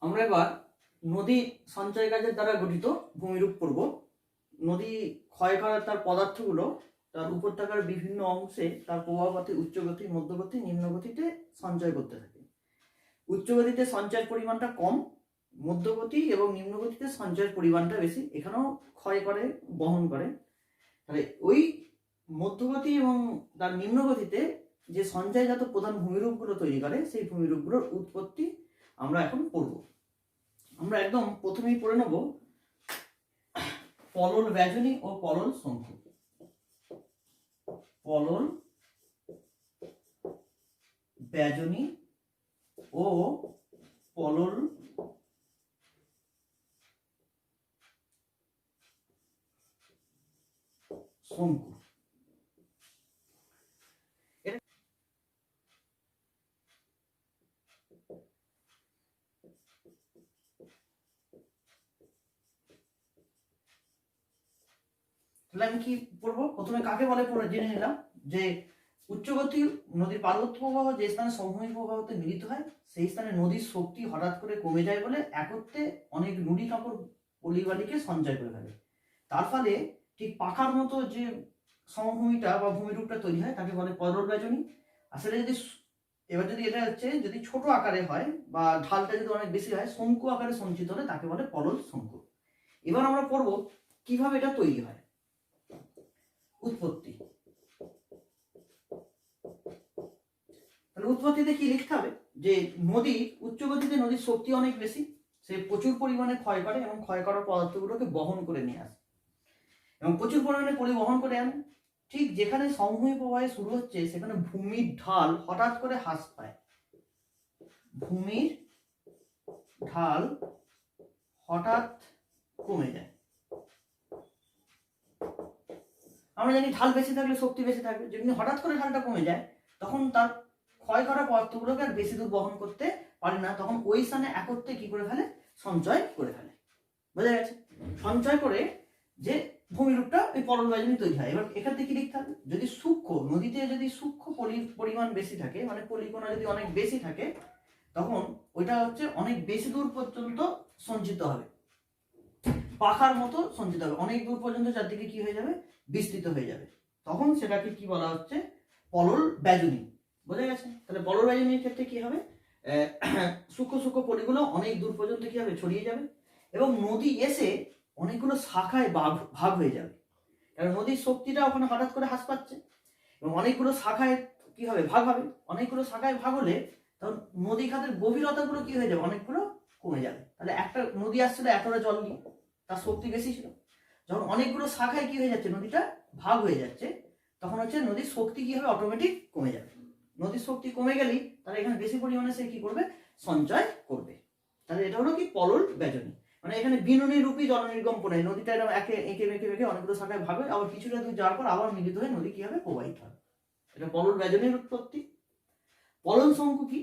আমরা এবার নদী সঞ্চয় কাজের দ্বারা গঠিত ভূমিরূপ পড়ব। নদী ক্ষয় করার তার পদার্থগুলো তার উপত্যকার বিভিন্ন অংশে তার প্রবাহপথে উচ্চগতি, মধ্যগতি, নিম্নগতিতে সঞ্চয় করতে থাকে। উচ্চগতিতে সঞ্চয়ের পরিমাণটা কম, মধ্যগতি এবং নিম্নগতিতে সঞ্চয়ের পরিমাণটা বেশি। এখানেও ক্ষয় করে, বহন করে। তাহলে ওই মধ্যগতি এবং তার নিম্নগতিতে যে সঞ্চয়জাত প্রধান ভূমিরূপগুলো তৈরি করে, সেই ভূমিরূপগুলোর উৎপত্তি আমরা এখন পড়ব। আমরা একদম প্রথমেই পড়ে নেব পলল ব্যাজনী ও পলল শঙ্কু। পলল ব্যাজনী ও পলল শঙ্কু। তাহলে আমি কি পড়বো? প্রথমে কাকে বলে পড়ে জেনে নিলাম যে উচ্চগতি নদীর পার্বত্য প্রবাহ যে স্থানে সমভূমি প্রবাহতে মিলিত হয়, সেই স্থানে নদীর শক্তি হঠাৎ করে কমে যায় বলে একত্রে অনেক নুড়ি কাপড় পলিবালিকে সঞ্চয় করে ফেলে। তার ফলে ঠিক পাখার মতো যে সমভূমিটা বা ভূমিরূপটা তৈরি হয় তাকে বলে পলল ব্যাজনী। আসলে যদি এবার যদি এটা হচ্ছে যদি ছোট আকারে হয় বা ঢালটা যদি অনেক বেশি হয়, শঙ্কু আকারে সঞ্চিত হলে তাকে বলে পলল শঙ্কু। এবার আমরা পড়বো কিভাবে এটা তৈরি হয়। উৎপত্তি। তাহলে উৎপত্তিতে কি লিখতে হবে? যে নদী উচ্চগতিতে নদীর শক্তি অনেক বেশি, সে প্রচুর পরিমাণে ক্ষয় করে এবং ক্ষয় করার পদার্থগুলোকে বহন করে নিয়ে আসে এবং প্রচুর পরিমাণে পরিবহন করে আনে। ঠিক যেখানে সমভূমি প্রবাহে শুরু হচ্ছে সেখানে ভূমির ঢাল হঠাৎ করে হ্রাস পায়। ভূমির ঢাল হঠাৎ কমে যায়। আমরা জানি ঢাল বেশি থাকলে শক্তি বেশি থাকবে। যদি হঠাৎ করে ঢালটা কমে যায় তখন তার ক্ষয় করা পদার্থগুলোকে আর বেশি দূর বহন করতে পারে না, তখন ওই স্থানে একত্রে কি করে ফেলে? সঞ্চয় করে ফেলে। বোঝা গেছে? সঞ্চয় করে যে ভূমিরূপটা ওই পলল ব্যাজনী তৈরি হয়। এবার এক্ষেত্রে কি লিখতে হবে? যদি সূক্ষ্ম নদীতে যদি সূক্ষ্ম পরিমাণ বেশি থাকে, মানে পলিকণা যদি অনেক বেশি থাকে, তখন ওইটা হচ্ছে অনেক বেশি দূর পর্যন্ত সঞ্চিত হবে, পাখার মতো সঞ্চিত হবে, অনেক দূর পর্যন্ত চারদিকে কি হয়ে যাবে? বিস্তৃত হয়ে যাবে। তখন সেটাকে কি বলা হচ্ছে? পলল ব্যাজনী। বোঝা গেছে? তাহলে পলল ব্যাজনীর ক্ষেত্রে কি হবে? সূক্ষ্ম সূক্ষ্ম পলিগুলো অনেক দূর পর্যন্ত কি হবে? ছড়িয়ে যাবে এবং নদী এসে অনেকগুলো শাখায় ভাগ হয়ে যাবে। কারণ নদীর শক্তিটা ওখানে হঠাৎ করে হ্রাস পাচ্ছে এবং অনেকগুলো শাখায় কি হবে? ভাগ হবে। অনেকগুলো শাখায় ভাগ হলে তখন নদী খাতের গভীরতাগুলো কি হয়ে যাবে? অনেকগুলো কমে যাবে। তাহলে একটা নদী আসছিল এতটা জল নিয়ে, তার শক্তি বেশি ছিল। যখন অনেকগুলো শাখায় কি হয়ে যাচ্ছে? নদীটা ভাগ হয়ে যাচ্ছে, তখন হচ্ছে নদীর শক্তি কি হবে? অটোমেটিক কমে যাবে। নদীর শক্তি কমে গেলেই তাহলে এখানে বেশি পরিমাণে সে কি করবে? সঞ্চয় করবে। তাহলে এটা হলো কি? পলল ব্যাজনী। মানে এখানে বিনুনি রূপী জল নির্গমন হয়। নদীটা এরকম এঁকে বেঁকে অনেকগুলো শাখায় ভাগ হয়, আবার কিছুটা দূর যাওয়ার পর আবার মিলিত হয়ে নদী কি হবে? প্রবাহিত হয়। এটা পলল ব্যাজনীর উৎপত্তি। পলল শঙ্কু কি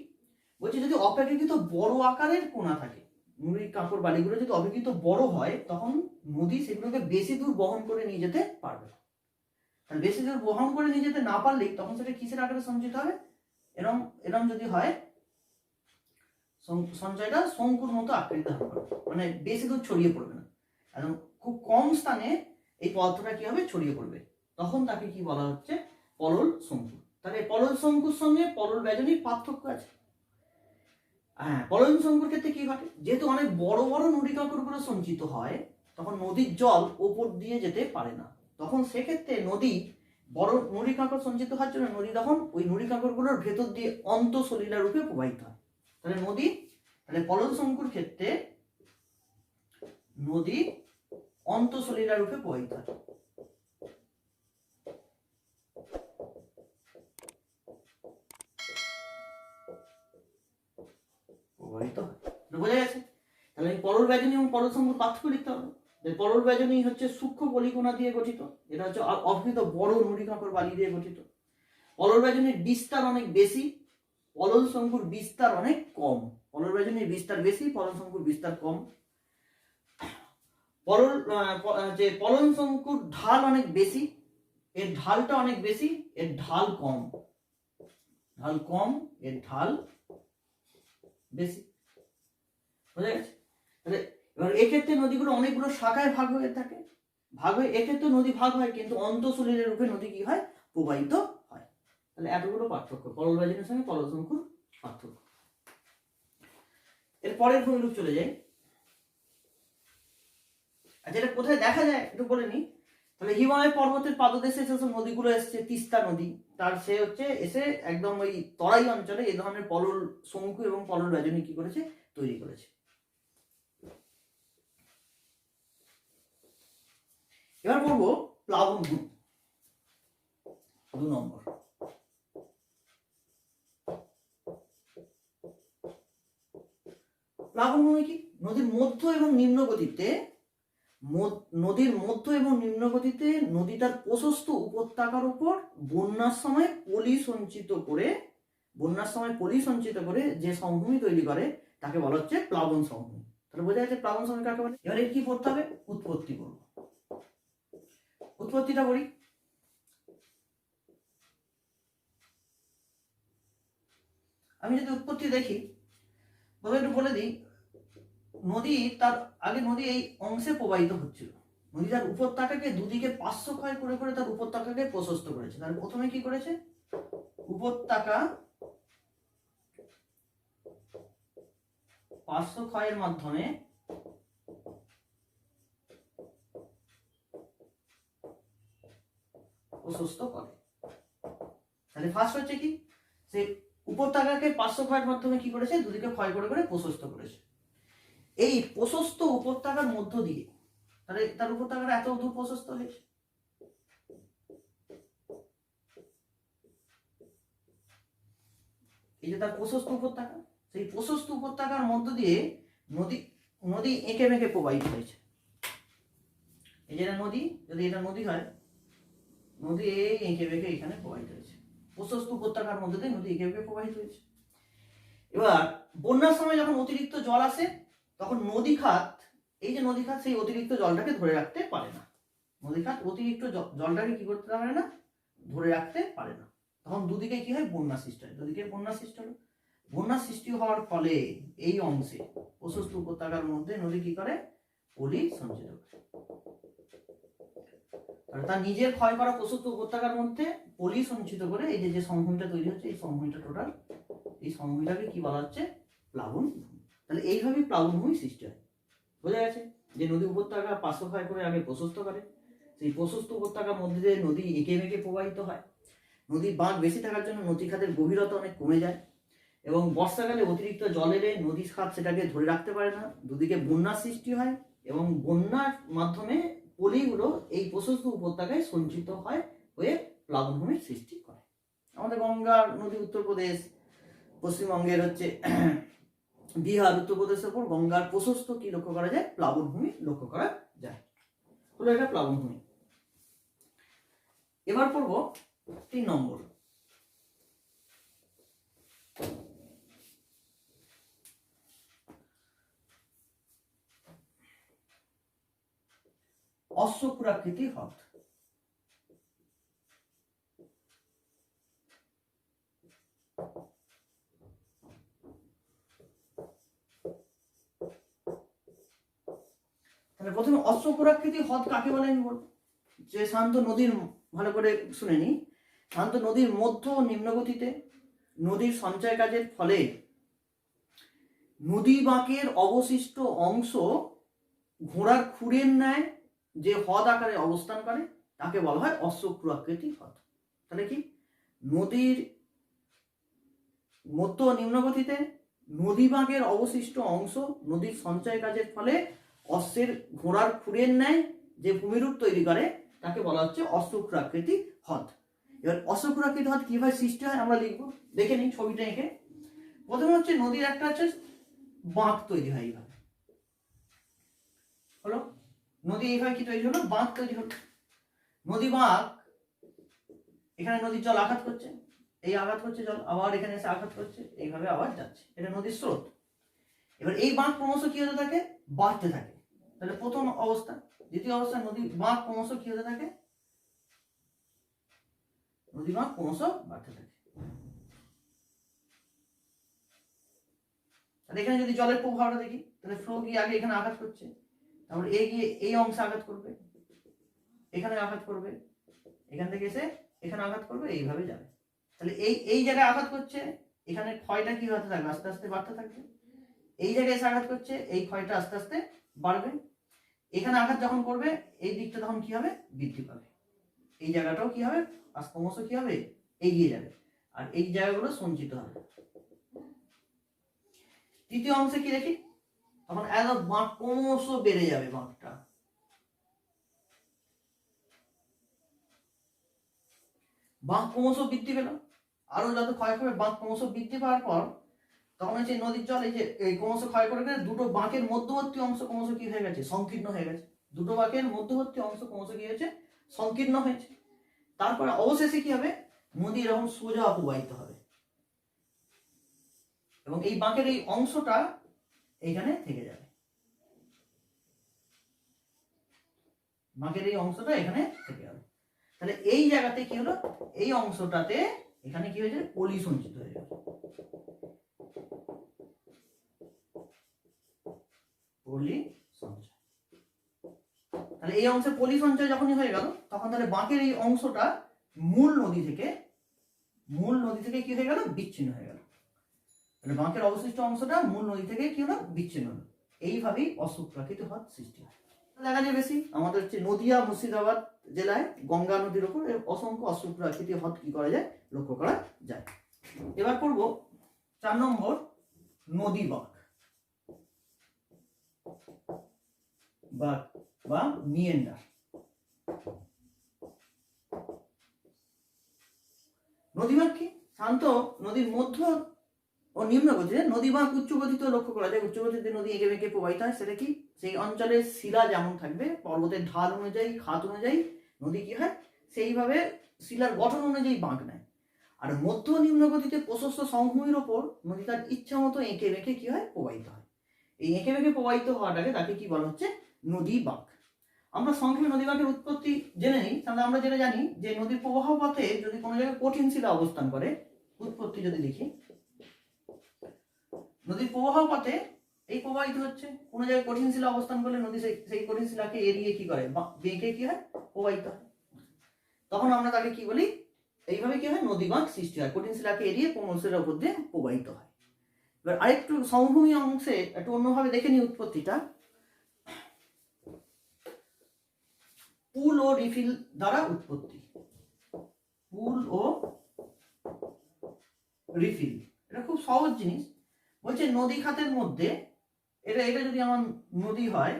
বলছে? যদি অপেক্ষাকৃত বড় আকারের কোণা থাকে, নুড়ি কাঁকড় বালিগুলো যদি অপেক্ষিত বড় হয়, তখন নদী সেগুলোকে বেশি দূর বহন করে নিয়ে যেতে পারবে। তাহলে বেশি দূর বহন করে নিয়ে যেতে না পারলেই তখন সেটা কিসের আকারে সঞ্চিত হবে? এরম এরম যদি হয়, সঞ্চয়টা শঙ্কুর মতো আকৃতি ধারণ করবে, মানে বেশি দূর ছড়িয়ে পড়বে না, এবং খুব কম স্থানে এই পদার্থটা কি হবে? ছড়িয়ে পড়বে। তখন তাকে কি বলা হচ্ছে? পলল শঙ্কু। তাহলে পলল শঙ্কুর সঙ্গে পলল ব্যাজনীর পার্থক্য আছে। হ্যাঁ, পলল শঙ্কুর ক্ষেত্রে কি ঘটে? যেহেতু অনেক বড় বড় নুড়ি কাঁকড়গুলো সঞ্চিত হয়, তখন নদীর জল ওপর দিয়ে যেতে পারে না। তখন সেক্ষেত্রে নদী বড় নুড়ি কাঁকড় সঞ্চিত হওয়ার জন্য নদী তখন ওই নুড়ি কাঁকড়গুলোর ভেতর দিয়ে অন্তঃসলিলা রূপে প্রবাহিত হয়। তাহলে পলল শঙ্কুর ক্ষেত্রে নদী অন্তঃসলিলা রূপে প্রবাহিত হয়। বোঝা গেছে? তাহলে পলল ব্যাজনী এবং পলল শঙ্কুর পার্থক্য লিখতে হবে। পলল ব্যাজনী হচ্ছে সূক্ষ্ম পলিকণা দিয়ে গঠিত, এটা হচ্ছে অপেক্ষিত বড় নুড়ি কাঁকড় বালি দিয়ে গঠিত। পলল ব্যাজনীর বিস্তার অনেক বেশি, পলল শঙ্কুর বিস্তার অনেক কম। পলল ব্যাজনীর বিস্তার বেশি, পলল শঙ্কুর বিস্তার কম। পলল শঙ্কুর ঢাল অনেক বেশি, এর ঢালটা অনেক বেশি, এর ঢাল কম। ঢাল কম, এর ঢাল বেশি। বোঝা গেছে? তাহলে এবার এক্ষেত্রে নদীগুলো অনেকগুলো শাখায় ভাগ হয়ে থাকে, ভাগ হয়ে এক্ষেত্রে নদী ভাগ হয়, কিন্তু অন্তঃসলিলের রূপে নদী কি হয়, প্রবাহিত হয়। তাহলে এতগুলো পার্থক্য পললবাজিনের সঙ্গে পললশঙ্কুর পার্থক্য। এর পরের ভূমিরূপ চলে যাই। আচ্ছা, এটা কোথায় দেখা যায় একটু বলে নি। তাহলে হিমালয় পর্বতের পাদদেশে যেসব নদীগুলো এসছে, তিস্তা নদী, তার সে হচ্ছে এসে একদম ওই তরাই অঞ্চলে এই ধরনের পলল শঙ্কু এবং পলল বেজনী কি করেছে, তৈরি করেছে। এবার বলবো প্লাবন ভূমি 2 নম্বর। প্লাবন ভূমি কি? নদীর মধ্য এবং নিম্ন গতিতে নদী তার প্রশস্ত উপত্যকার উপর বন্যার সময় পলি সঞ্চিত করে যে সমভূমি তৈরি করে তাকে বলা হচ্ছে প্লাবন সমভূমি। তাহলে বোঝা যাচ্ছে প্লাবন সমভূমি কাকে বলে। এবার এর কি পড়তে হবে, উৎপত্তি করব। উৎপত্তিটা করি। আমি যদি উৎপত্তি দেখি, তবে একটু বলে দিই, নদী এই অংশে প্রবাহিত হচ্ছিল। নদী তার উপত্যকাকে দুদিকে 500 ক্ষয় করে করে তার উপত্যকাকে প্রশস্ত করেছে। তার প্রথমে কি করেছে, উপত্যকা 500 ক্ষয়ের মাধ্যমে প্রশস্ত করে। তাহলে ফার্স্ট হচ্ছে কি, সে উপত্যকাকে 500 ক্ষয়ের মাধ্যমে কি করেছে, দুদিকে ক্ষয় করে করে প্রশস্ত করেছে। এই প্রশস্ত উপত্যকার মধ্য দিয়ে, তাহলে তার উপত্যকাটা এত দূর প্রশস্ত হয়েছে, এই যে তার প্রশস্ত উপত্যকা, সেই প্রশস্ত উপত্যকার মধ্য দিয়ে নদী এঁকে বেঁকে প্রবাহিত হয়েছে। এই যে নদী, যদি এটা নদী হয়, নদী এই এঁকে বেঁকে এখানে প্রবাহিত হয়েছে, প্রশস্ত উপত্যকার মধ্যে দিয়ে নদী এঁকে বেঁকে প্রবাহিত হয়েছে। এবার বন্যার সময় যখন অতিরিক্ত জল আসে, তখন নদী খাত সেই অতিরিক্ত জলটাকে ধরে রাখতে পারে না। নদী খাত অতিরিক্ত জলটাকে কি করতে পারে না, ধরে রাখতে পারে না। তখন দুদিকে কি হয়, বন্যা সৃষ্টি হয়। দুদিকে বন্যা সৃষ্টি হলো। বন্যা সৃষ্টি হওয়ার ফলে এই অংশে প্রশস্ত উপত্যকার মধ্যে নদী কি করে, পলি সঞ্চিত করে। তার নিজের ক্ষয় করা প্রশস্ত উপত্যকার মধ্যে পলি সঞ্চিত করে এই যে সমভূমিটা তৈরি হচ্ছে, এই সমভূমিটা টোটাল, এই সমভূমিটাকে কি বলা হচ্ছে, প্লাবন ভূমি। তাহলে এইভাবেই প্লাবন ভূমি সৃষ্টি হয়। বোঝা গেছে যে নদী উপত্যকা 500 ক্ষয় করে আগে প্রশস্ত করে, সেই প্রশস্ত উপত্যকার মধ্যে দিয়ে নদী এঁকে বেঁকে প্রবাহিত হয়। নদীর বাঁধ বেশি থাকার জন্য নদী খাতের গভীরতা অনেক কমে যায়, এবং বর্ষাকালে অতিরিক্ত জল এলে নদী খাত সেটাকে ধরে রাখতে পারে না, দুদিকে বন্যার সৃষ্টি হয়, এবং বন্যার মাধ্যমে পলিগুলো এই প্রশস্ত উপত্যকায় সঞ্চিত হয়ে প্লাবনভূমির সৃষ্টি করে। আমাদের গঙ্গা নদী উত্তরপ্রদেশ, পশ্চিমবঙ্গের হচ্ছে বিহার, উত্তরপ্রদেশের উপর গঙ্গার প্রশস্ত কি লক্ষ্য করা যায়, প্লাবনভূমি লক্ষ্য করা যায়। হলো এটা প্লাবনভূমি। এবার পড়বো 3 নম্বর, অশ্বক্ষুরাকৃতি হ্রদ। তাহলে প্রথমে অশ্বক্ষুরাকৃতি হ্রদ কাকে বলে আমি বলবো। যে শান্ত নদীর, ভালো করে শুনে নি, শান্ত নদীর মধ্য ও নিম্নগতিতে নদীর সঞ্চয় কাজের ফলে নদী বাঁকের অবশিষ্ট অংশ ঘোড়ার খুরের ন্যায় যে হ্রদ আকারে অবস্থান করে তাকে বলা হয় অশ্বক্ষুরাকৃতি হ্রদ। তাহলে কি, নদীর মধ্য ও নিম্নগতিতে নদী বাঁকের অবশিষ্ট অংশ নদীর সঞ্চয় কাজের ফলে ঘোড়ার খুরের ন্যায় যে ভূমিরূপ তৈরি করে তাকে বলা হচ্ছে অশ্বক্ষুরাকৃতি হ্রদ। এবার অশ্বক্ষুরাকৃতি হ্রদ কিভাবে সৃষ্টি হয় আমরা লিখবো, দেখে নিই ছবিটা এঁকে। প্রথমে হচ্ছে নদীর একটা হচ্ছে বাঁক তৈরি হয়, এইভাবে হলো নদী, এইভাবে কি তৈরি হলো, বাঁক তৈরি হলো। নদী বাঁক, এখানে নদীর জল আঘাত করছে, এই আঘাত করছে জল, আবার এখানে এসে আঘাত করছে, এইভাবে আবার যাচ্ছে, এটা নদীর স্রোত। এবার এই বাঁক ক্রমশ কি হতে থাকে, বাড়তে থাকে। তাহলে প্রথম অবস্থা। দ্বিতীয় অবস্থা, নদী বাঁক ক্রমশ কি হতে থাকে, নদী বাঁক ক্রমশ বাড়তে থাকে। তাহলে এখানে যদি জলের প্রবাহটা দেখি, তাহলে ফ্লো গিয়ে আগে এখানে আঘাত করছে, তারপর এ গিয়ে এই অংশে আঘাত করবে, এখানে আঘাত করবে, এখান থেকে এসে এখানে আঘাত করবে, এইভাবে যাবে। তাহলে এই এই জায়গায় আঘাত করছে, এখানে ক্ষয়টা কি হতে থাকবে, আস্তে আস্তে বাড়তে থাকবে। এই জায়গায় এসে আঘাত করছে, এই ক্ষয়টা আস্তে আস্তে বাড়বে। এখানে আঘাত যখন করবে, এই দিকটা তখন কি হবে, বৃদ্ধি পাবে। এই জায়গাটাও কি হবে, ক্রমশ কি হবে, এগিয়ে যাবে, আর এই জায়গাগুলো সঞ্চিত হবে। তৃতীয় অংশে কি দেখি, তখন একদম বাঁক ক্রমশ বেড়ে যাবে, বাঁকটা বাঁক ক্রমশ বৃদ্ধি পেল, আরো যত ক্ষয় হবে, বাঁক ক্রমশ বৃদ্ধি পাওয়ার পর তখন হচ্ছে নদীর জল এই যে ক্রমশ ক্ষয় করে গেলে দুটো বাঁকের মধ্যবর্তী অংশ ক্রমশ কি হয়ে গেছে, সংকীর্ণ হয়ে গেছে। দুটো বাঁকের মধ্যবর্তী অংশ ক্রমশ কি হয়েছে, সংকীর্ণ হয়েছে। তারপরে অবশেষে কি হবে, নদী এরকম সোজা প্রবাহিত হবে, এবং এই বাঁকের এই অংশটা এখানে থেকে যাবে, বাঁকের এই অংশটা এখানে থেকে যাবে। তাহলে এই জায়গাতে কি হলো, এই অংশটাতে এখানে কি হয়েছে, পলি সঞ্চিত হয়ে যাবে, পলি সঞ্চয়। তাহলে এই অংশে পলি সঞ্চয় যখনই হয়ে গেল, তখন তাহলে বাঁকের এই অংশটা মূল নদী থেকে কি হয়ে গেল, বিচ্ছিন্ন হয়ে গেল। তাহলে বাঁকের অবশিষ্ট অংশটা মূল নদী থেকে কি হলো, বিচ্ছিন্ন হলো। এইভাবেই অশোক প্রাকৃতিক হ্রদ সৃষ্টি হয়। দেখা যায় বেশি আমাদের হচ্ছে নদিয়া মুর্শিদাবাদ জেলায় গঙ্গা নদীর উপর অসংখ্য অশোক প্রাকৃতিক হ্রদ কি করা যায়, লক্ষ্য করা যায়। এবার করব 4 নম্বর, নদী বাঁক বা মিয়েন্ডার। নদী বাঁক কি, শান্ত নদীর মধ্য ও নিম্ন গতিতে নদী বাঁক উচ্চ গতিতে লক্ষ্য করা যায়। উচ্চ গতিতে নদী এঁকে বেঁকে প্রবাহিত হয়, সেটা কি, সেই অঞ্চলের শিলা যেমন থাকবে, পর্বতের ঢাল অনুযায়ী, খাত অনুযায়ী নদী কি হয়, সেইভাবে শিলার গঠন অনুযায়ী বাঁক নেয়। আর মধ্য নিম্ন গতিতে প্রশস্ত সমভূমির ওপর নদী তার ইচ্ছা মতো এঁকে বেঁকে কি হয়, প্রবাহিত হয়। এই এঁকে বেঁকে প্রবাহিত হওয়াটাকে তাকে কি বলা হচ্ছে, নদী বাঁক। আমরা সংক্ষেপে নদী বাঁকের উৎপত্তি জেনে নিই। তাহলে আমরা যেটা জানি যে নদীর প্রবাহ পথে যদি কোনো জায়গায় কঠিন শিলা অবস্থান করে, উৎপত্তি যদি লিখি, নদীর প্রবাহ পথে এই প্রবাহিত হচ্ছে, কোনো জায়গায় কঠিন শিলা অবস্থান করলে নদী সেই কঠিন শিলাকে এড়িয়ে কি করে, বেঁকে কি হয়, প্রবাহিত হয়। তখন আমরা তাকে কি বলি, এইভাবে কি হয়, নদী বাঁক সৃষ্টি হয়, কঠিন শিলাকে এড়িয়ে কোমলশিলার উপর দিয়ে প্রবাহিত হয়। এবার আরেকটু সমভূমি অংশে একটু অন্যভাবে দেখে নিই উৎপত্তিটা। পুল ও রিফিল দ্বারা উৎপত্তি, পুল ও রিফিল, এটা খুব সহজ জিনিস। বলছে নদী খাতের মধ্যে, এটা যদি আমার নদী হয়,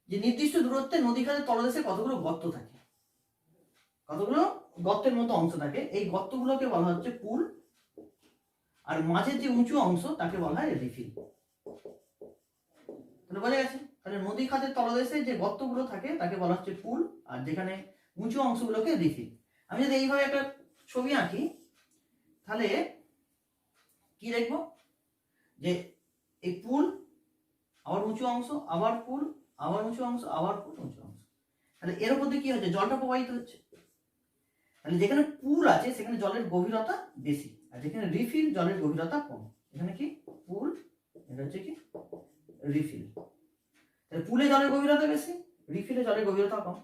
যে নির্দিষ্ট দূরত্বে নদী খাতের তলদেশে কতগুলো গর্ত থাকে, কতগুলো গর্তের মতো অংশ থাকে, এই গর্তগুলোকে বলা হচ্ছে পুল, আর মাঝের যে উঁচু অংশ তাকে বলা হয় রিফিল। তাহলে বোঝা গেছে, তাহলে নদী খাতের তলদেশে যে গর্তগুলো থাকে তাকে বলা হচ্ছে পুল, আর যেখানে উঁচু অংশগুলোকে রিফিল। আমি যদি এইভাবে একটা ছবি আঁকি, তাহলে কি দেখবো, যে এই পুল, আবার উঁচু অংশ, আবার পুল, আবার উঁচু অংশ, আবার পুল, উঁচু অংশ। তাহলে এর মধ্যে কি হচ্ছে, জলটা প্রবাহিত হচ্ছে। তাহলে যেখানে পুল আছে সেখানে জলের গভীরতা বেশি, আর যেখানে রিফিল জলের গভীরতা কম। এখানে কি পুল, এটা হচ্ছে কি রিফিল। তাহলে পুলে জলের গভীরতা বেশি, রিফিলে জলের গভীরতা কম।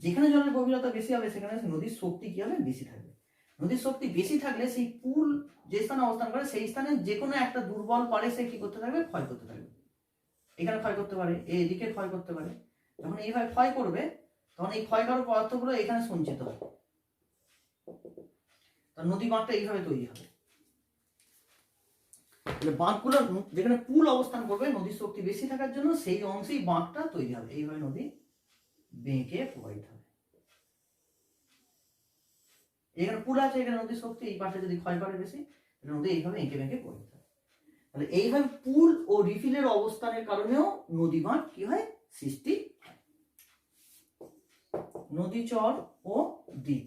যেখানে জলের গভীরতা বেশি হবে সেখানে নদীর শক্তি কি হবে, বেশি থাকবে। নদীর শক্তি বেশি থাকলে সেই পুল যে স্থানে অবস্থান করে সেই স্থানে যে কোনো একটা দুর্বল পারে সে কি করতে থাকবে, ক্ষয় করতে থাকবে। এখানে ক্ষয় করতে পারে, এদিকে ক্ষয় করতে পারে। যখন এইভাবে ক্ষয় করবে তখন এই ক্ষয় করার পদার্থগুলো এখানে সঞ্চিত হয়, নদী বাঁকটা এইভাবে তৈরি হবে। বাঁকগুলো যেখানে পুল অবস্থান করবে, নদীর শক্তি বেশি থাকার জন্য সেই অংশেই বাঁকটা তৈরি হবে। এইভাবে নদী বেঁকে প্রবাহিত হবে। এখানে পুল আছে, এখানে নদীর শক্তি এই পাশে যদি ক্ষয় করে বেশি, নদী এইভাবে এঁকে বেঁকে প্রবাহিত হবে। তাহলে এইভাবে পুল ও রিফিলের অবস্থানের কারণেও নদী বাঁক কি হয়, সৃষ্টি হয়। নদী চর ও দ্বীপ।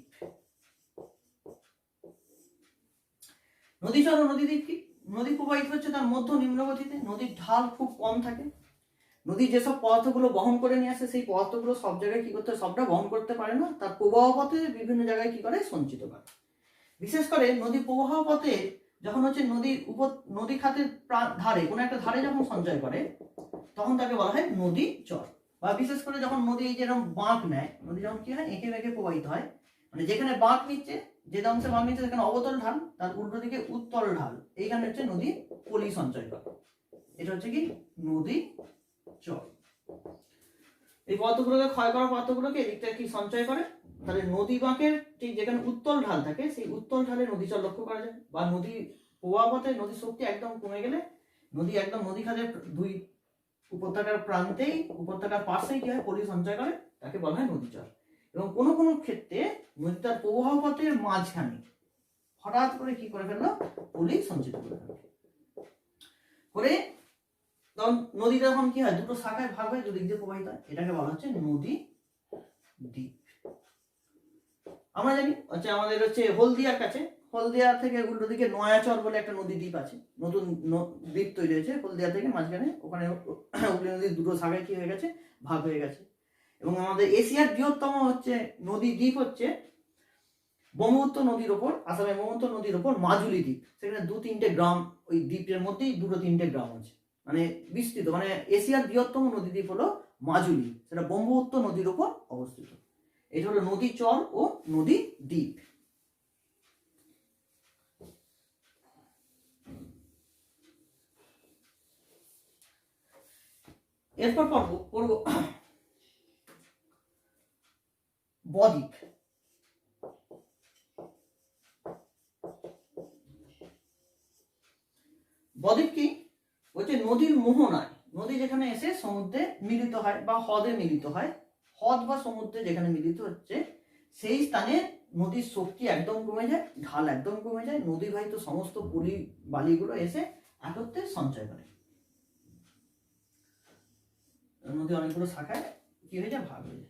নদী চর ও নদী দ্বীপ কি, নদী প্রবাহিত হচ্ছে তার মধ্য নিম্ন গতিতে, নদীর ঢাল খুব কম থাকে। নদী যেসব পদার্থগুলো বহন করে নিয়ে আসে সেই পদার্থগুলো সব জায়গায় কি করতে, সবটা বহন করতে পারে না, তার প্রবাহ পথে বিভিন্ন জায়গায় কি করে, সঞ্চিত করে। বিশেষ করে নদী প্রবাহ পথে যখন হচ্ছে নদী খাতের ধারে কোনো একটা ধারে যখন সঞ্চয় করে তখন তাকে বলা হয় নদী চর। বা বিশেষ করে যখন নদী যেরকম বাঁক নেয়, নদী যখন কি হয় এঁকে বেঁকে প্রবাহিত হয়, মানে যেখানে বাঁক নিচ্ছে, যে অংশে বাঁক নিচ্ছে সেখানে অবতল ঢাল, তার উল্টো দিকে উত্তল ঢাল, এইখানে হচ্ছে নদী পলি সঞ্চয় করে। এটা হচ্ছে কি নদী চর। এই পদার্থগুলোকে ক্ষয় করা পদার্থগুলোকে এদিকটা কি সঞ্চয় করে। তাহলে নদী বাঁকের ঠিক যেখানে উত্তল ঢাল থাকে সেই উত্তল ঢালে নদী চর লক্ষ্য করা যায়। বা নদী প্রবাহ পথে নদীর শক্তি একদম কমে গেলে নদী খালের দুই উপত্যকার প্রান্তেই উপত্যকার পাশেই কি হয় পলি সঞ্চয় করে, তাকে বলা হয় নদী চর। এবং কোনো কোনো ক্ষেত্রে নদী তার প্রবাহ পথের মাঝখানে হঠাৎ করে কি করে ফেললো, পলি সঞ্চিত করে ফেললো করে, তখন নদীটা যখন কি হয় দুটো শাখায় ভাগ হয়ে দুদিক দিয়ে প্রবাহিত হয়, এটাকে বলা হচ্ছে নদী দ্বীপ। আমরা জানি হচ্ছে আমাদের হচ্ছে হলদিয়ার কাছে, হলদিয়া থেকে উল্টো দিকে নয়াচর বলে একটা নদী দ্বীপ আছে, নতুন দ্বীপ তৈরি হয়েছে হলদিয়া থেকে মাঝখানে, ওখানে হুগলি নদীর দুটো শাখায় কি হয়ে গেছে, ভাগ হয়ে গেছে। এবং আমাদের এশিয়ার বৃহত্তম হচ্ছে নদী দ্বীপ হচ্ছে ব্রহ্মপুত্র নদীর ওপর, আসামের ব্রহ্মপুত্র নদীর ওপর মাজুলি দ্বীপ। সেখানে 2-3টে গ্রাম, ওই দ্বীপের মধ্যেই 2-3টে গ্রাম আছে, মানে বিস্তৃত। মানে এশিয়ার বৃহত্তম নদী দ্বীপ হলো মাজুলি, সেটা ব্রহ্মপুত্র নদীর ওপর অবস্থিত। এটা হলো নদী চর ও নদী দ্বীপ। এরপর পড়ব বদ্বীপ। বদ্বীপ কি হচ্ছে নদীর মোহনায়, নদী যেখানে এসে সমুদ্রে মিলিত হয় বা হ্রদে মিলিত হয়, হ্রদ বা সমুদ্রে যেখানে মিলিত হচ্ছে সেই স্থানে নদীর শক্তি একদম কমে যায়, ঢাল একদম কমে যায়, নদী বাহিত সমস্ত পলি বালিগুলো এসে একত্রে সঞ্চয় করে, নদী অনেকগুলো শাখায় কি হয়ে যায়, ভাগ হয়ে যায়।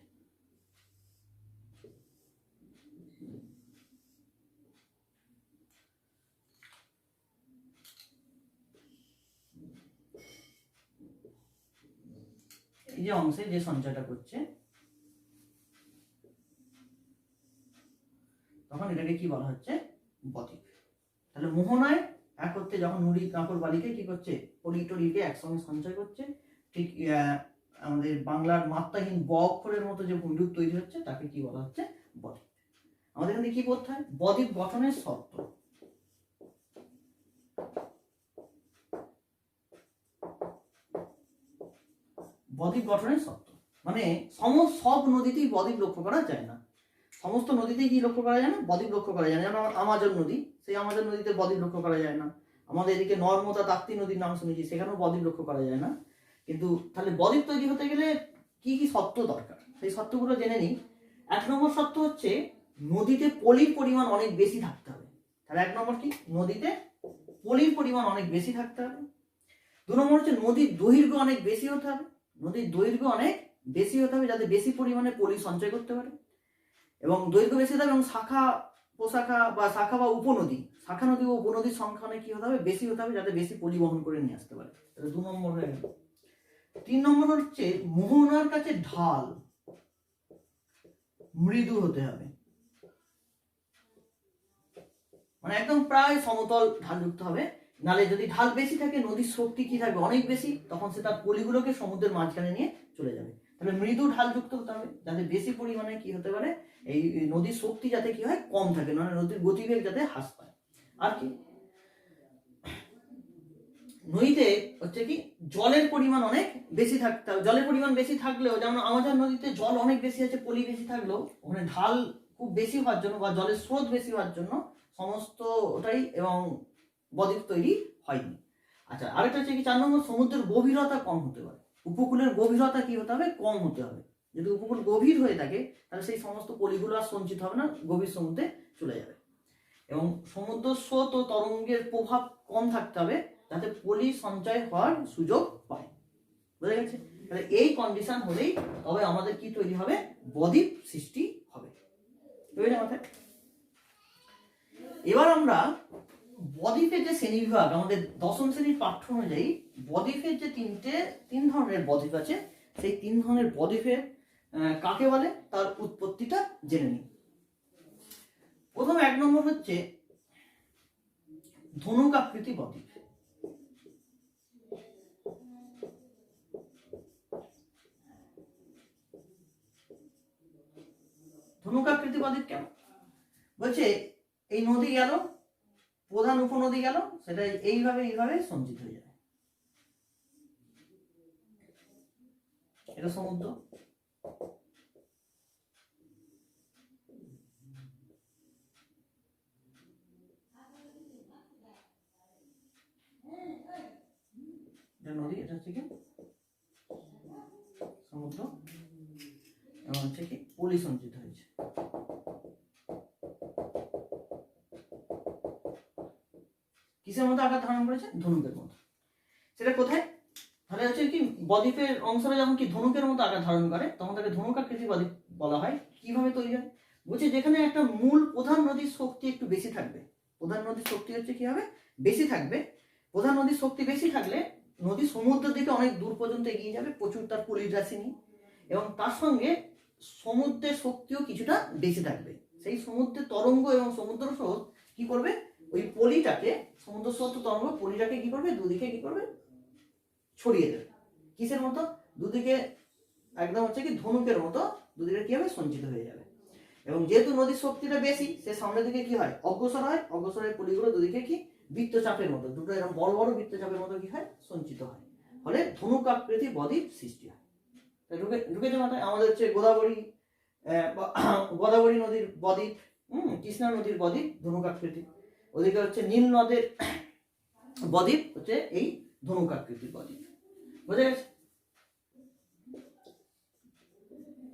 এই যে অংশে যে সঞ্চয়টা করছে তখন এটাকে কি বলা হচ্ছে, বদ্বীপ। তাহলে মোহনায় একত্রে যখন নুড়ি কাঁকড় বালিকে কি করছে, পলি টলিকে একসঙ্গে সঞ্চয় করছে, ঠিক আমাদের বাংলার মাত্রাহীন ব অক্ষরের মতো যে ভূমিরূপ তৈরি হচ্ছে তাকে কি বলা হচ্ছে, বদ্বীপ। আমাদের এখানে কি পড়তে হয়, বদ্বীপ গঠনের শর্ত। বদ্বীপ গঠনের শর্ত মানে সব নদীতেই বদ্বীপ লক্ষ্য করা যায় না, সমস্ত নদীতেই কি লক্ষ্য করা যায় না, বদ্বীপ লক্ষ্য করা যায় না। যেমন আমাজন নদী, সেই আমাজন নদীতে বদ্বীপ লক্ষ্য করা যায় না। আমাদের এদিকে নর্মদা তাপ্তি নদীর নাম শুনেছি, সেখানেও বদ্বীপ লক্ষ্য করা যায় না। কিন্তু তাহলে বদ্বীপ তৈরি হতে গেলে কি কি শর্ত দরকার, সেই শর্তগুলো জেনে নিই। 1 নম্বর শর্ত হচ্ছে নদীতে পলির পরিমাণ অনেক বেশি থাকতে হবে। তাহলে 1 নম্বর কি, নদীতে পলির পরিমাণ অনেক বেশি থাকতে হবে। 2 নম্বর হচ্ছে নদীর দৈর্ঘ্য অনেক বেশি হতে হবে, নদীর দৈর্ঘ্য অনেক বেশি হতে হবে যাতে বেশি পরিমাণে পলি সঞ্চয় করতে পারে। এবং দৈর্ঘ্য বেশি হতে হবে এবং শাখা প্রশাখা বা শাখা বা উপনদী, শাখা নদী ও উপনদীর সংখ্যা অনেক কি হতে হবে, বেশি হতে হবে যাতে বেশি পলি বহন করে নিয়ে আসতে পারে। তাহলে 2 নম্বর হয়ে গেল। 3 নম্বর হচ্ছে মোহনার কাছে ঢাল মৃদু হতে হবে, মানে একদম প্রায় সমতল ঢালযুক্ত হবে। নালে যদি ঢাল বেশি থাকে নদীর শক্তি কি থাকবে, অনেক বেশি, তখন সে তার পলিগুলোকে সমুদ্রের মাঝখানে নিয়ে চলে যাবে। তাহলে মৃদু ঢালযুক্ত হতে হবে যাতে বেশি পরিমাণে কি হতে পারে, এই নদীর শক্তি যাতে কি হয়, কম থাকে, মানে নদীর গতিবেগ যাতে হ্রাস পায়। আর কি নদীতে হচ্ছে কি জলের পরিমাণ অনেক বেশি থাকতে হবে, জলের পরিমাণ বেশি থাকলেও, যেমন আমাজন নদীতে জল অনেক বেশি আছে, পলি বেশি থাকলেও ওখানে ঢাল খুব বেশি হওয়ার জন্য বা জলের স্রোত বেশি হওয়ার জন্য সমস্তটাই এবং বদ্বীপ তৈরি হয়নি। আচ্ছা, আরেকটা হচ্ছে কি 4 নম্বর, সমুদ্রের গভীরতা কম হতে পারে, উপকূলের গভীরতা কি হতে হবে, কম হতে হবে। যদি উপকূল গভীর হয়ে থাকে তাহলে সেই সমস্ত পলিগুলো আর সঞ্চিত হবে না, গভীর সমুদ্রে চলে যাবে। এবং সমুদ্র স্রোত ও তরঙ্গের প্রভাব কম থাকতে হবে যাতে পলি সঞ্চয় হওয়ার সুযোগ পায়। বুঝা গেছে? তাহলে এই কন্ডিশন হলেই তবে আমাদের কি তৈরি হবে, বদ্বীপ সৃষ্টি হবে। বুঝলে মাথায়? এবার আমরা বদ্বীপের যে শ্রেণীবিভাগ, আমাদের 10ম শ্রেণীর পাঠ্য অনুযায়ী বদ্বীপের যে 3 ধরনের বদ্বীপ আছে, সেই 3 ধরনের বদ্বীপের কাকে বলে তার উৎপত্তিটা জেনে নিই। প্রথম 1 নম্বর হচ্ছে ধনুক আকৃতি বদ্বীপ। ধনুক আকৃতি বদ্বীপ কেন বলছে, এই নদী গেল, প্রধান উপনদী গেল, সেটা এইভাবে সঞ্চিত হয়ে যাবে। এটা সমুদ্র, নদী, এটা হচ্ছে কি সমুদ্র, এবং হচ্ছে কি পলি সঞ্চিত হয়েছে। কিসের মতো আকার ধারণ করেছে? ধনুকের মতো। সেটা কোথায়? তাহলে হচ্ছে কি বদ্বীপের অংশটা যখন কি ধনুকের মতো আকার ধারণ করে তখন তাকে ধনুক আকৃতি বদ্বীপ বলা হয়। কিভাবে তৈরি হয় বলছে, যেখানে একটা মূল প্রধান নদীর শক্তি একটু বেশি থাকবে। প্রধান নদীর শক্তি হচ্ছে কি হবে? বেশি থাকবে। প্রধান নদীর শক্তি বেশি থাকলে নদী সমুদ্রের দিকে অনেক দূর পর্যন্ত এগিয়ে যাবে, প্রচুর তার পলির রাশি নিয়ে, এবং তার সঙ্গে সমুদ্রের শক্তিও কিছুটা বেশি থাকবে। সেই সমুদ্রের তরঙ্গ এবং সমুদ্র স্রোত কি করবে? ওই পলিটাকে, সমুদ্র স্রোত তরঙ্গ পলিটাকে কি করবে? দুদিকে কি করবে? ছড়িয়ে দেবে। কিসের মতো? দুদিকে একদম হচ্ছে কি ধনুকের মতো দুদিকে কি হবে? সঞ্চিত হয়ে যাবে। এবং যেহেতু নদীর শক্তিটা বেশি, সে সামনের দিকে কি হয়? অগ্রসর হয়। অগ্রসরের পলিগুলো দুদিকে কি বৃত্তচাপের মতো, দুটো এরকম বড় বড় বৃত্তচাপের মতো কি হয়? সঞ্চিত হয়। ফলে ধনুক আকৃতি বদ্বীপ সৃষ্টি হয়। ঢুকেছে মাথায়? আমাদের হচ্ছে গোদাবরী নদীর বদ্বীপ, কৃষ্ণা নদীর বদ্বীপ ধনুক আকৃতি। ওদিকে হচ্ছে নীল নদের বদ্বীপ হচ্ছে এই ধনুক আকৃতির বদ্বীপ। বুঝে গেছে?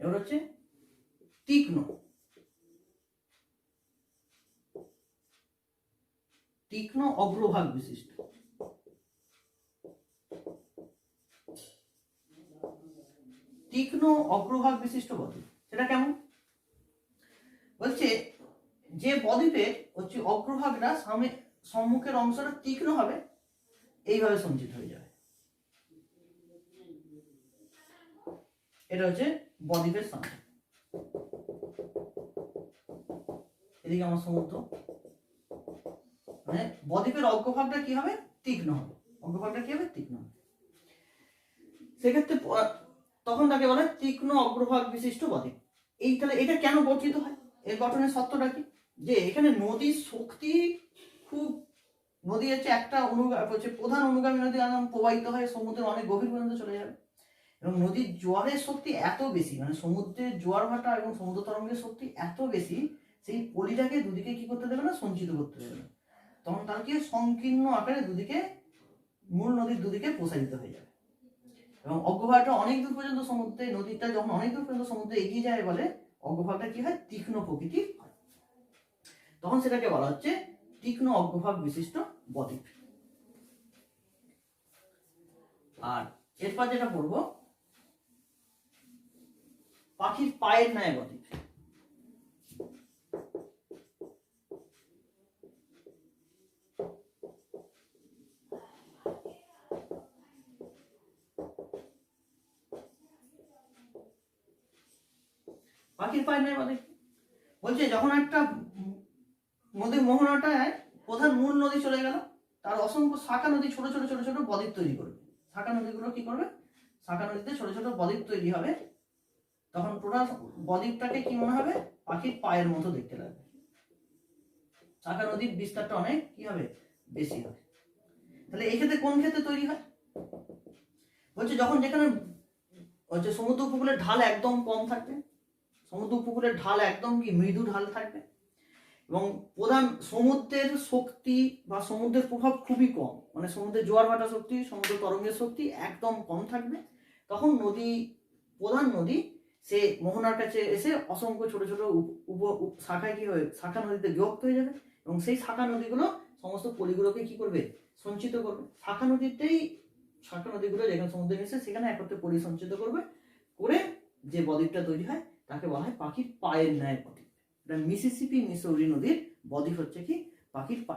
এবার হচ্ছে তীক্ষ্ণ, তীক্ষ্ণ অগ্রভাগ বিশিষ্ট। তীক্ষ্ণ অগ্রভাগ বিশিষ্ট বদ্বীপ, সেটা কেমন? বলছে যে বদ্বীপের হচ্ছে অগ্রভাগটা সম্মুখের অংশটা তীক্ষ্ণ হবে, এইভাবে সঞ্চিত হয়ে যাবে। এটা হচ্ছে বদ্বীপের স্থান। এদিকে আমার সমুদ্র, মানে বদ্বীপের অগ্রভাগটা কি হবে? তীক্ষ্ণ হবে। অগ্রভাগটা কি হবে? তীক্ষ্ণ হবে। সেক্ষেত্রে তখন তাকে বলে তীক্ষ্ণ অগ্রভাগ বিশিষ্ট বদ্বীপ। এই তাহলে এটা কেন গঠিত হয়? এর গঠনের সত্যটা কি? যে এখানে নদীর শক্তি খুব, নদী হচ্ছে একটা প্রধান অনুগামী নদী প্রবাহিত হয় সমুদ্রের অনেক গভীর পর্যন্ত চলে যাবে, এবং নদীর জোয়ারের শক্তি এত বেশি, মানে সমুদ্রের জোয়ার ভাটা এবং সমুদ্র তরঙ্গের শক্তি এত বেশি, সেই পলিটাকে দুদিকে কি করতে দেবে না? সঞ্চিত করতে দেবে না। তখন তার কি সংকীর্ণ আকারে দুদিকে, মূল নদীর দুদিকে প্রসারিত হয়ে যাবে, এবং অগ্রভাগটা অনেক দূর পর্যন্ত সমুদ্রে, নদীটা যখন অনেক দূর পর্যন্ত সমুদ্রে এগিয়ে যায় বলে অগ্রভাগটা কি হয়? তীক্ষ্ণ প্রকৃতির হয়। তখন সেটাকে বলা হচ্ছে তীক্ষ্ণ অগ্রভাগ বিশিষ্ট বদ্বীপ। আর এরপর যেটা পড়বো, পাখির পায়ের ন্যায় বদ্বীপ। পাখির পায়ের ন্যায় বদ্বীপ বলছে, যখন একটা নদীর মোহনাটায় প্রধান মূল নদী চলে গেল, তার অসংখ্য শাখা নদী ছোট ছোট ছোট ছোট বদ্বীপ তৈরি করবে। শাখা নদীগুলো কি করবে? শাখা নদীতে ছোট ছোট বদ্বীপ তৈরি হবে। তখন টোটাল বদ্বীপটাকে কি মনে হবে? পাখির পায়ের মতো দেখতে লাগবে। শাখা নদীর বিস্তারটা অনেক কি হবে? বেশি হবে। তাহলে এই ক্ষেত্রে কোন ক্ষেত্রে তৈরি হয়? বলছে যখন যেখানে হচ্ছে সমুদ্র উপকূলের ঢাল একদম কম থাকবে, সমুদ্র উপকূলের ঢাল একদম কি মৃদু ঢাল থাকবে, এবং প্রধান সমুদ্রের শক্তি বা সমুদ্রের প্রভাব খুবই কম, মানে সমুদ্রের জোয়ার ভাটা শক্তি, সমুদ্র তরঙ্গের শক্তি একদম কম থাকবে, তখন নদী, প্রধান নদী সে মোহনার কাছে এসে অসংখ্য ছোট ছোট শাখায় কি হবে? শাখা নদীতে বিভক্ত হয়ে যাবে, এবং সেই শাখা নদীগুলো সমস্ত পলিগুলোকে কি করবে? সঞ্চিত করবে। শাখা নদীগুলো যেখানে সমুদ্রে মিশে সেখানে একত্রে পলি সঞ্চিত করবে, করে যে বদ্বীপটা তৈরি হয় তাকে বলা হয় পাখির পায়ের ন্যায় বদ্বীপ। মিসিসিপি মিসৌরি নদীর বদ্বীপ হচ্ছে কি পাখির